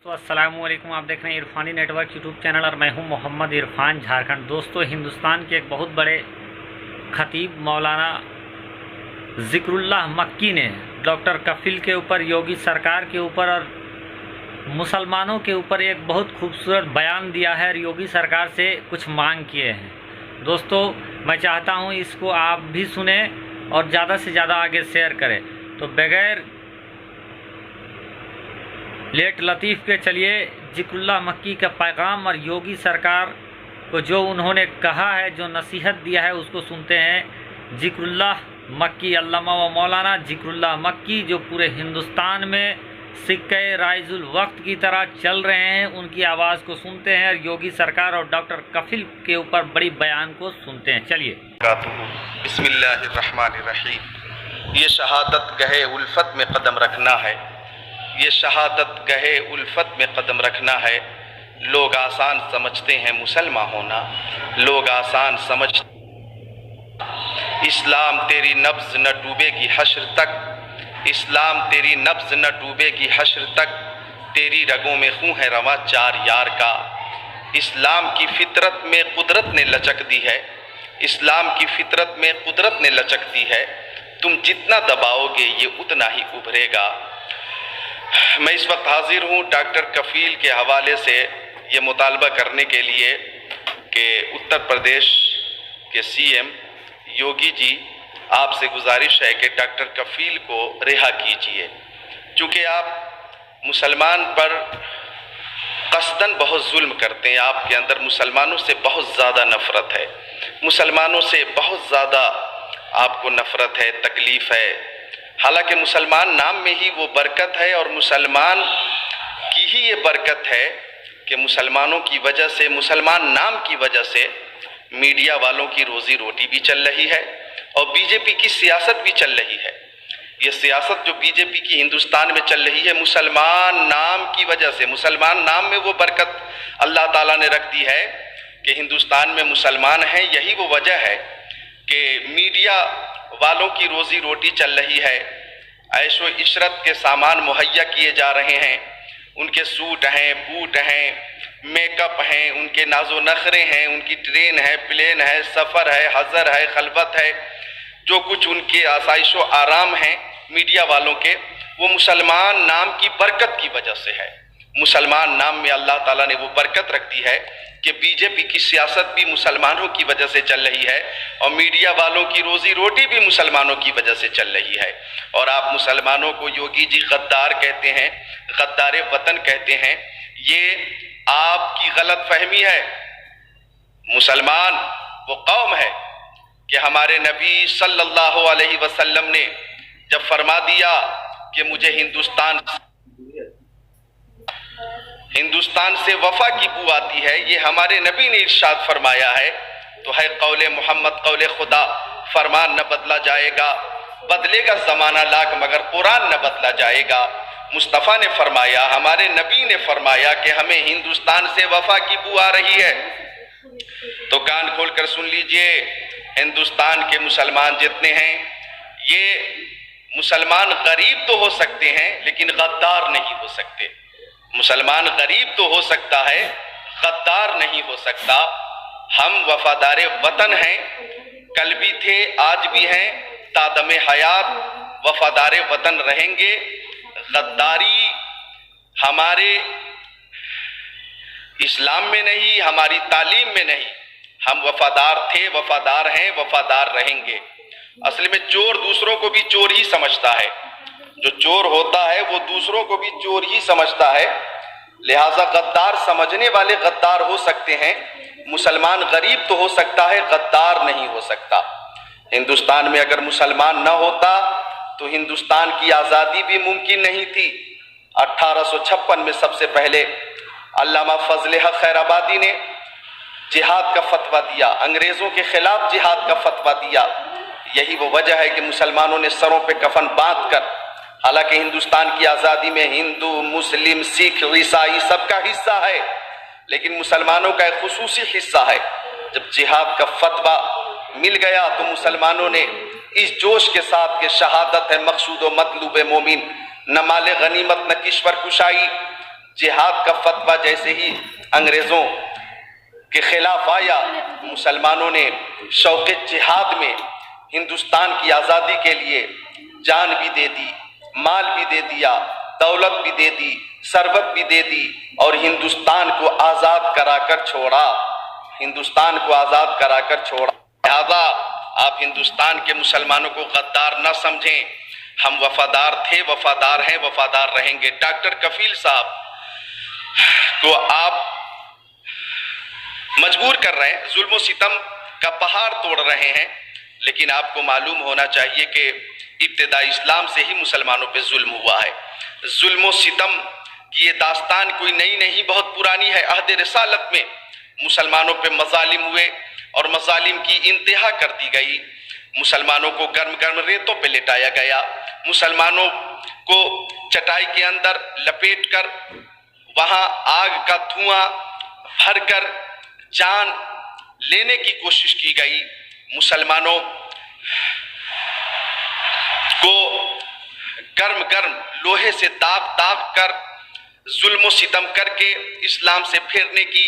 तो अस्सलाम वालेकुम, आप देख रहे हैं इरफानी नेटवर्क यूट्यूब चैनल और मैं हूं मोहम्मद इरफान झारखंड। दोस्तों, हिंदुस्तान के एक बहुत बड़े खतीब मौलाना ज़िक्रुल्लाह मक्की ने डॉक्टर कफील के ऊपर, योगी सरकार के ऊपर और मुसलमानों के ऊपर एक बहुत खूबसूरत बयान दिया है और योगी सरकार से कुछ मांग किए हैं। दोस्तों, मैं चाहता हूं इसको आप भी सुने और ज़्यादा से ज़्यादा आगे शेयर करें। तो बगैर लेट लतीफ़ के चलिए ज़िक्रुल्लाह मक्की का पैगाम और योगी सरकार को जो उन्होंने कहा है, जो नसीहत दिया है, उसको सुनते हैं। ज़िक्रुल्लाह मक्की, अल्लामा व मौलाना ज़िक्रुल्लाह मक्की, जो पूरे हिंदुस्तान में सिक्के राइजुल वक्त की तरह चल रहे हैं, उनकी आवाज़ को सुनते हैं और योगी सरकार और डॉक्टर कफील के ऊपर बड़ी बयान को सुनते हैं। चलिए। बिस्मिल्लाहिर्रहमानिर्रहीम। ये शहादत गहे उल्फत में कदम रखना है, ये शहादत गहे उल्फत में कदम रखना है। लोग आसान समझते हैं मुसलमान होना, लोग आसान समझ। इस्लाम तेरी नब्ज़ न डूबेगी हश्र तक, इस्लाम तेरी नब्ज़ न डूबेगी हश्र तक। तेरी रगों में खून है रवा चार यार का। इस्लाम की फितरत में कुदरत ने लचक दी है, इस्लाम की फितरत में कुदरत ने लचक दी है। तुम जितना दबाओगे ये उतना ही उभरेगा। मैं इस वक्त हाजिर हूँ डॉक्टर कफील के हवाले से ये मुतालबा करने के लिए कि उत्तर प्रदेश के सीएम योगी जी, आपसे गुजारिश है कि डॉक्टर कफील को रिहा कीजिए, चूँकि आप मुसलमान पर कस्दन बहुत जुल्म करते हैं। आपके अंदर मुसलमानों से बहुत ज़्यादा नफ़रत है, मुसलमानों से बहुत ज़्यादा आपको नफ़रत है, तकलीफ़ है। हालांकि मुसलमान नाम में ही वो बरकत है और मुसलमान की ही ये बरकत है कि मुसलमानों की वजह से, मुसलमान नाम की वजह से मीडिया वालों की रोज़ी रोटी भी चल रही है और बीजेपी की सियासत भी चल रही है। ये सियासत जो बीजेपी की हिंदुस्तान में चल रही है, मुसलमान नाम की वजह से, मुसलमान नाम में वो बरकत अल्लाह ताला ने रख दी है कि हिंदुस्तान में मुसलमान हैं। यही वो वजह है कि मीडिया वालों की रोज़ी रोटी चल रही है, ऐशो इशरत के सामान मुहैया किए जा रहे हैं। उनके सूट हैं, बूट हैं, मेकअप हैं, उनके नाजो नखरे हैं, उनकी ट्रेन है, प्लेन है, सफ़र है, हज़र है, खलबत है, जो कुछ उनके आसाइशो आराम हैं मीडिया वालों के, वो मुसलमान नाम की बरकत की वजह से है। मुसलमान नाम में अल्लाह ताला ने वो बरकत रख दी है कि बीजेपी की सियासत भी मुसलमानों की वजह से चल रही है और मीडिया वालों की रोज़ी रोटी भी मुसलमानों की वजह से चल रही है। और आप मुसलमानों को योगी जी गद्दार कहते हैं, गद्दार वतन कहते हैं, ये आपकी गलत फहमी है। मुसलमान वो कौम है कि हमारे नबी सल्लल्लाहु अलैहि वसल्लम ने जब फरमा दिया कि मुझे हिंदुस्तान से वफा की बू आती है, ये हमारे नबी ने इरशाद फरमाया है, तो है कौले मोहम्मद कौले खुदा। फरमान न बदला जाएगा, बदलेगा ज़माना लाख मगर कुरान न बदला जाएगा। मुस्तफ़ा ने फरमाया, हमारे नबी ने फरमाया कि हमें हिंदुस्तान से वफा की बू आ रही है। तो कान खोल कर सुन लीजिए, हिंदुस्तान के मुसलमान जितने हैं, ये मुसलमान गरीब तो हो सकते हैं लेकिन गद्दार नहीं हो सकते। मुसलमान गरीब तो हो सकता है, गद्दार नहीं हो सकता। हम वफादार वतन हैं, कल भी थे, आज भी हैं, तादमे हयात वफादार वतन रहेंगे। गद्दारी हमारे इस्लाम में नहीं, हमारी तालीम में नहीं। हम वफादार थे, वफादार हैं, वफादार रहेंगे। असल में चोर दूसरों को भी चोर ही समझता है, जो चोर होता है वो दूसरों को भी चोर ही समझता है। लिहाजा गद्दार समझने वाले गद्दार हो सकते हैं, मुसलमान गरीब तो हो सकता है, गद्दार नहीं हो सकता। हिंदुस्तान में अगर मुसलमान न होता तो हिंदुस्तान की आज़ादी भी मुमकिन नहीं थी। 1856 में सबसे पहले अल्लामा फजल हक खैराबादी ने जिहाद का फतवा दिया, अंग्रेज़ों के खिलाफ जिहाद का फतवा दिया। यही वो वजह है कि मुसलमानों ने सरों पे कफन बांध कर, हालांकि हिंदुस्तान की आज़ादी में हिंदू, मुस्लिम, सिख, ईसाई सबका हिस्सा है, लेकिन मुसलमानों का एक खुसूसी हिस्सा है। जब जिहाद का फतवा मिल गया तो मुसलमानों ने इस जोश के साथ कि शहादत है मकसूद व मतलूब मोमिन, न माले गनीमत न किश्वर कुशाई, जिहाद का फतवा जैसे ही अंग्रेज़ों के खिलाफ आया, मुसलमानों ने शौक़ जिहाद में हिंदुस्तान की आज़ादी के लिए जान भी दे दी, माल भी दे दिया, दौलत भी दे दी, सरबत भी दे दी और हिंदुस्तान को आज़ाद कराकर छोड़ा, हिंदुस्तान को आज़ाद कराकर छोड़ा। लिहाजा आप हिंदुस्तान के मुसलमानों को गद्दार न समझें, हम वफादार थे, वफादार हैं, वफादार रहेंगे। डॉक्टर कफील साहब को आप मजबूर कर रहे हैं, जुल्म सितम का पहाड़ तोड़ रहे हैं, लेकिन आपको मालूम होना चाहिए कि इब्तिदा इस्लाम से ही मुसलमानों पे जुल्म हुआ है। जुल्म सितम की ये दास्तान कोई नई नहीं, बहुत पुरानी है। अहद रिसालत में मुसलमानों पे मजालिम हुए और मजालिम की इंतहा कर दी गई। मुसलमानों को गर्म गर्म रेतों पे लेटाया गया, मुसलमानों को चटाई के अंदर लपेट कर वहाँ आग का धुआं भरकर जान लेने की कोशिश की गई। मुसलमानों को गर्म गर्म लोहे से दाग दाग कर जुल्म सितम करके इस्लाम से फेरने की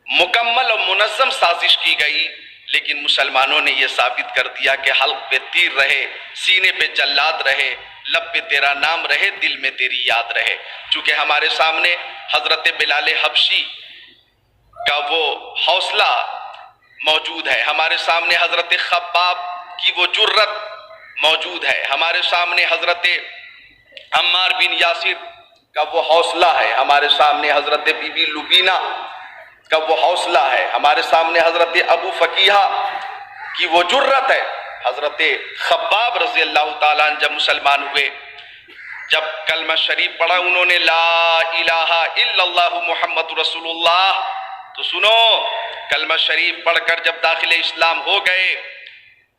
मुकम्मल और मुनज़्ज़म साजिश की गई, लेकिन मुसलमानों ने यह साबित कर दिया कि हल्क पे तीर रहे, सीने पे जल्लाद रहे, लब पे तेरा नाम रहे, दिल में तेरी याद रहे। चूँकि हमारे सामने हज़रत बिलाल हबशी का वो हौसला मौजूद है, हमारे सामने हज़रत खब्बाब की वो जुर्रत मौजूद है, हमारे सामने हज़रत अम्मार बिन यासिर का वो हौसला है, हमारे सामने हज़रत बीबी लुबीना का वो हौसला है, हमारे सामने हज़रत अबू फकीहा की वो जुर्रत है। हज़रत खब्बाब रज़ी अल्लाह ताला अन्हु जब मुसलमान हुए, जब कलमा शरीफ पढ़ा उन्होंने, ला इलाहा इल्लल्लाहु मुहम्मदुर रसूलुल्लाह, तो सुनो, कलमा शरीफ पढ़कर जब दाखिल इस्लाम हो गए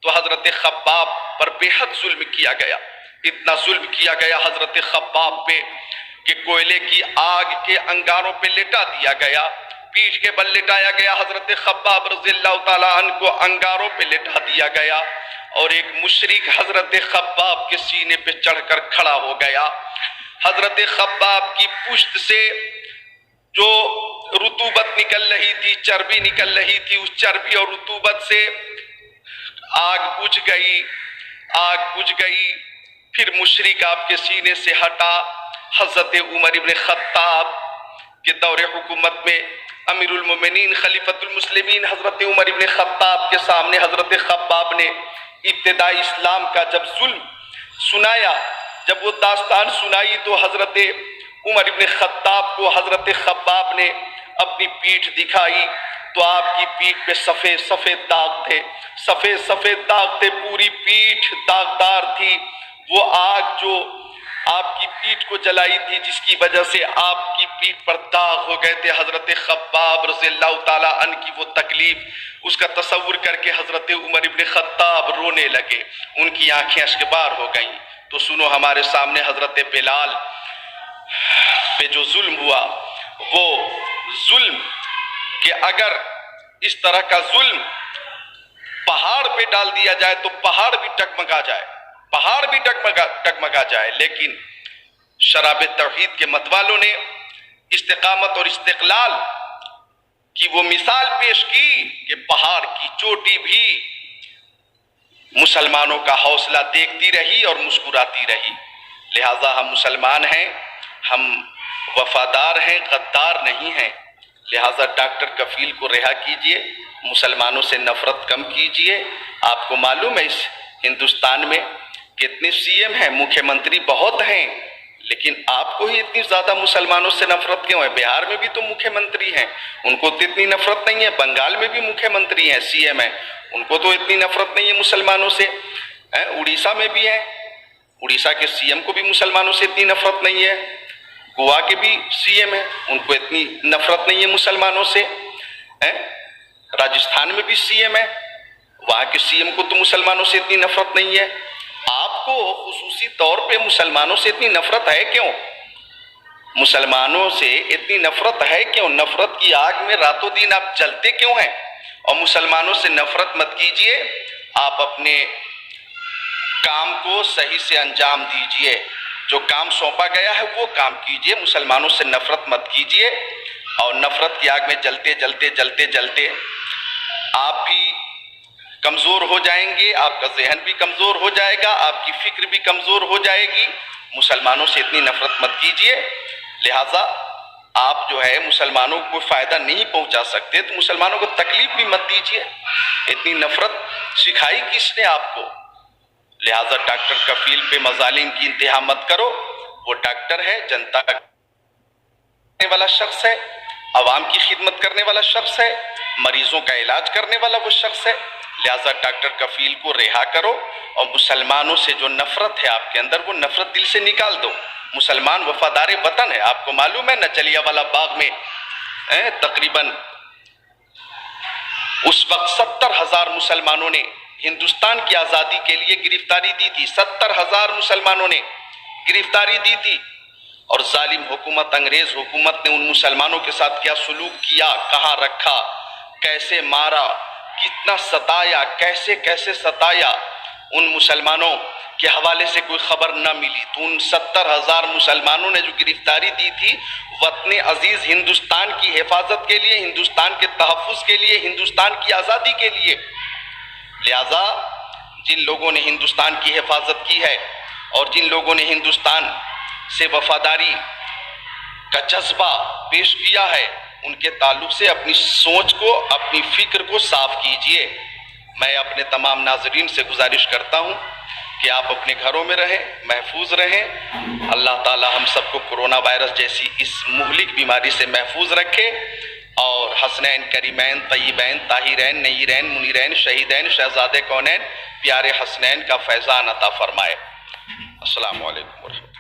तो हज़रत खब्बाब पर बेहद जुल्म किया गया। इतना जुल्म किया गया हज़रत खब्बाब पे कि कोयले की आग के अंगारों पे लेटा दिया गया, पीठ के बल लेटाया गया। हज़रत खब्बाब रज़ियल्लाहु ताला अन्हु को अंगारों पे लेटा दिया गया और एक मुशरिक हज़रत खब्बाब के सीने पे चढ़कर खड़ा हो गया। हज़रत खब्बाब की पुश्त से जो रुतूबत निकल रही थी, चर्बी निकल रही थी, उस चर्बी और रुतूबत से आग बुझ गई, आग बुझ गई। फिर मुशरिक आपके सीने से हटा। हज़रत उमर इब्न खत्ताब के दौरे हुकूमत में अमीरुल मोमिनीन खलीफतुल मुस्लिमीन हज़रत उमर इब्न खत्ताब के सामने हज़रत खब्बाब ने इब्तिदा इस्लाम का जब जुल्म सुनाया, जब वो दास्तान सुनाई, तो हज़रत उमर इब्न खत्ताब को हज़रत खब्बाब ने अपनी पीठ दिखाई तो आपकी पीठ पे सफ़ेद सफ़ेद दाग थे, सफ़ेद सफ़ेद दाग थे, पूरी पीठ दागदार थी। वो आग जो आपकी पीठ को जलाई थी, जिसकी वजह से आपकी पीठ पर दाग हो गए थे। हज़रत खब्बाब रज़ियल्लाहु ताला अन्हु की वो तकलीफ, उसका तसव्वुर करके हज़रत उमर इब्न खत्ताब रोने लगे, उनकी आंखें अश्कबार हो गईं। तो सुनो, हमारे सामने हज़रत बिलाल पे जो जुल्म हुआ, वो जुल्म कि अगर इस तरह का जुल्म पहाड़ पे डाल दिया जाए तो पहाड़ भी टकमगा जाए, पहाड़ भी टकमगा जाए। लेकिन शराब तौहीद के मतवालों ने इस्तिकामत और इस्तिक़लाल की वो मिसाल पेश की कि पहाड़ की चोटी भी मुसलमानों का हौसला देखती रही और मुस्कुराती रही। लिहाजा हम मुसलमान हैं, हम वफादार हैं, गद्दार नहीं हैं। लिहाजा डॉक्टर कफील को रिहा कीजिए, मुसलमानों से नफरत कम कीजिए। आपको मालूम है इस हिंदुस्तान में कितने सीएम हैं, मुख्यमंत्री बहुत हैं, लेकिन आपको ही इतनी ज़्यादा मुसलमानों से नफरत क्यों है? बिहार में भी तो मुख्यमंत्री हैं, उनको तो इतनी नफरत नहीं है। बंगाल में भी मुख्यमंत्री हैं, सीएम हैं, उनको तो इतनी नफरत नहीं है मुसलमानों से। उड़ीसा में भी हैं, उड़ीसा के सीएम को भी मुसलमानों से इतनी नफरत नहीं है। गोवा के भी सीएम हैं, उनको इतनी नफरत नहीं है मुसलमानों से। राजस्थान में भी सीएम है, वहाँ के सीएम को तो मुसलमानों से इतनी नफरत नहीं है। आपको खुसूसी तौर पे मुसलमानों से इतनी नफरत है क्यों? मुसलमानों से इतनी नफरत है क्यों? नफरत की आग में रातों दिन आप जलते क्यों हैं? और मुसलमानों से नफरत मत कीजिए, आप अपने काम को सही से अंजाम दीजिए। جو کام سونپا گیا ہے وہ کام کیجئے، مسلمانوں سے نفرت مت کیجئے، اور نفرت کی آگ میں جلتے جلتے جلتے جلتے آپ بھی کمزور ہو جائیں گے، آپ کا ذہن بھی کمزور ہو جائے گا، آپ کی فکر بھی کمزور ہو جائے گی۔ مسلمانوں سے اتنی نفرت مت کیجئے، لہٰذا آپ جو ہے مسلمانوں کو فائدہ نہیں پہنچا سکتے تو مسلمانوں کو تکلیف بھی مت دیجئے۔ اتنی نفرت سکھائی کس نے آپ کو؟ لہٰذا ڈاکٹر کفیل پہ مظالم کی انتہا مت کرو، وہ ڈاکٹر ہے، جنتا کا کرنے والا شخص ہے، عوام کی خدمت کرنے والا شخص ہے، مریضوں کا علاج کرنے والا وہ شخص ہے۔ لہٰذا ڈاکٹر کفیل کو رہا کرو، اور مسلمانوں سے جو نفرت ہے آپ کے اندر وہ نفرت دل سے نکال دو۔ مسلمان وفادار وطن ہے، آپ کو معلوم ہے نچلیا والا باغ میں تقریباً اس وقت 70,000 مسلمانوں نے ہندوستان کی آزادی کے لیے گرفتاری دی تھی، 70,000 مسلمانوں نے گرفتاری دی تھی، اور ظالم حکومت، انگریز حکومت نے ان مسلمانوں کے ساتھ کیا سلوک کیا، کہاں رکھا، کیسے مارا، کتنا ستایا، کیسے کیسے ستایا، ان مسلمانوں کے حوالے سے کوئی خبر نہ ملی۔ تو ان 70,000 مسلمانوں نے جو گرفتاری دی تھی وطن عزیز ہندوستان کی حفاظت کے لیے، ہندوستان کے تحفظ کے لیے، ہندوستان کی آزادی کے لیے۔ لہٰذا جن لوگوں نے ہندوستان کی حفاظت کی ہے اور جن لوگوں نے ہندوستان سے وفاداری کا جذبہ پیش کیا ہے، ان کے تعلق سے اپنی سوچ کو، اپنی فکر کو صاف کیجئے۔ میں اپنے تمام ناظرین سے گزارش کرتا ہوں کہ آپ اپنے گھروں میں رہیں، محفوظ رہیں۔ اللہ تعالی ہم سب کو کرونا وائرس جیسی اس مہلک بیماری سے محفوظ رکھے، اور حسنین، کریمین، طیبین، طاہرین، نیرین، منیرین، شہیدین، شہزادے کونین، پیارے حسنین کا فیضان عطا فرمائے۔ السلام علیکم ورحمۃ اللہ۔